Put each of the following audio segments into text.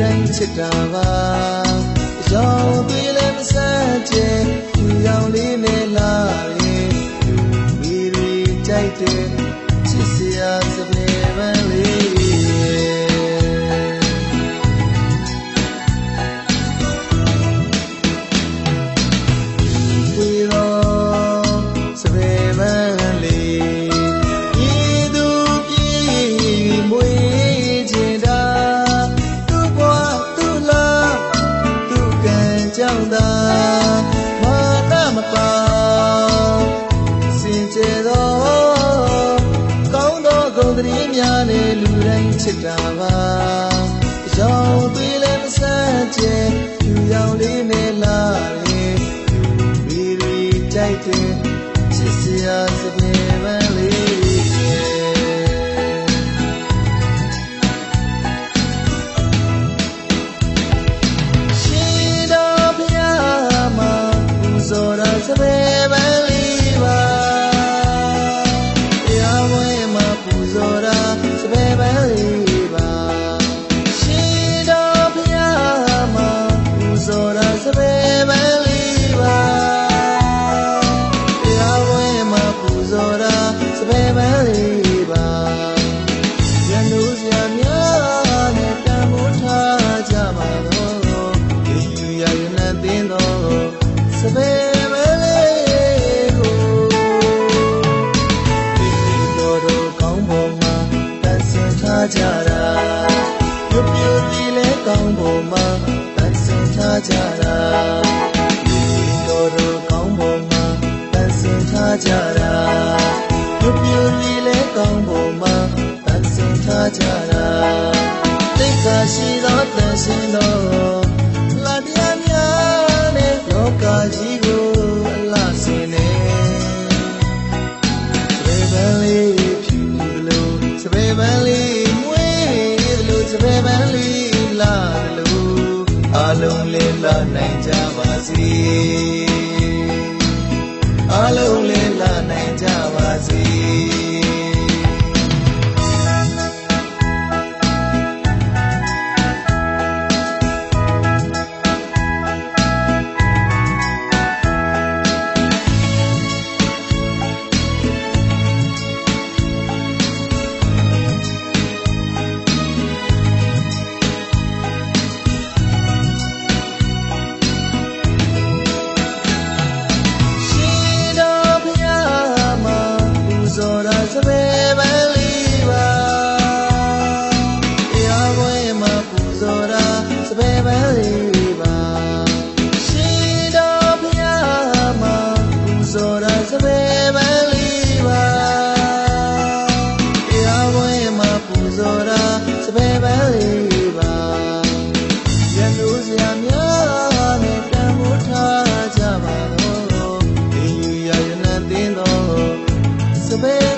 တိုင်းချစ်တာပါရောင်သွေးလည်းမဆန်းကျင်သူရောင်လေးနဲ့လာရင်မိရီကြိုက်တဲ့ချစ်စရာစပယ်ပန်းလေးကြောင့်သာမာနမပါစင်ကြယ်သောကောင်းသောဂုဏ်သတင်းများနဲ့လူတိုင်းချစ်တာပါရောင်သွေးလည်းမဆန်းကျင်လူရောင်လေးနဲ့လာရင်မိရီကြိုက်တဲ့ချစ်စရာစပယ်ပန်းလေးစပယ်ပန်းလေးပါတရားဝဲမှာပူဇော်တာစပယ်ပန်းလေးပါရှင်တော်ဘုရားမှာပူဇော်တာစပယ်ပန်းလေးပါတရားဝဲမှာပူဇော်တာစပယ်ပန်းလေးပါရန်သူစရာများနဲ့တန်ဖိုးထားကြပါတော့ဒီယူရရနဲ့တင်းတော်စပယ်ကြတာပြုတ်ပြုတ်ဒီလေကောင်းပေါ်မှာတန်ဆင်ထားကြတာဒီတော်တော်ကောင်းပေါ်မှာတန်ဆင်ထားကြတာပြုတ်ပြုတ်ဒီလေကောင်းပေါ်မှာတန်ဆင်ထားကြတာတိတ်ခါရှိသောတန်ဆင်တော်လာတရားများနဲ့လောကကြီးကိုအလားစင်နေစပယ်ပန်းလေးဖြူလို့စပယ်ပန်းလေးစပယ်ပန်းလေးလာလို့အလုံးလေးလာနိုင်ကြပါစေအလုံးလေးလာနိုင်ကြပါစေစပယ်ပန်းလေးပါတရားပွဲမှာပူဇော်တာစပယ်ပန်းလေးပါရှင်တော်ဘုရားမှာပူဇော်တာစပယ်ပန်းလေးပါတရားပွဲမှာပူဇော်တာစပယ်ပန်းလေးပါရန်သူစရာများနဲ့တန်ဖိုးထားကြပါတော့ဒီယူရရနဲ့တင်းတော်စပယ်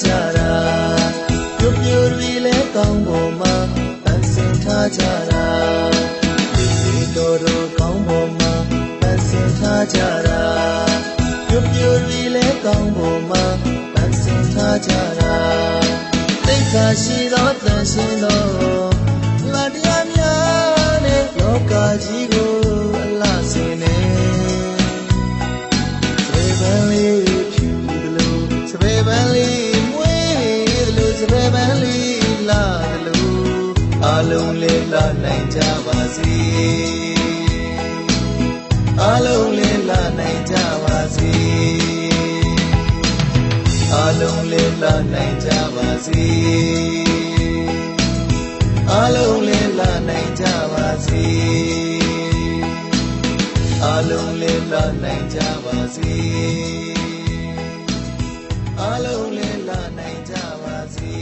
ကြတာပြုတ်ပြုတ်ရီလဲကောင်းပေါ်မှာတန်ဆင်ထားကြတာဒီတော်တော်ကောင်းပေါ်မှာတန်ဆင်ထားကြတာပြုတ်ပြုတ်ရီလဲကောင်းပေါ်မှာတန်ဆင်ထားကြတာတိတ်ခါရှိသောတန်ရှင်တော်လာတရားများနဲ့လောကကြီးကိုအလားစင်နေစပယ်ပန်းလေးဖြူလို့စပယ်ပန်းလေးစပယ်ပန်းလေးလာလို့အလုံးလေးလာနိုင်ကြပါစေအလုံးလေးလာနိုင်ကြပါစေအလုံးလေးလာနိုင်ကြပါစေအလုံးလေးလာနိုင်ကြပါစေအလုံးလေးလာနိုင်ကြပါစေအလုံးလေးလာနိုင်ကြပါစေ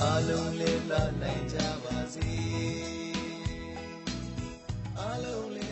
အလုံးလေးလာနိုင်ကြပါစေအလုံးလေး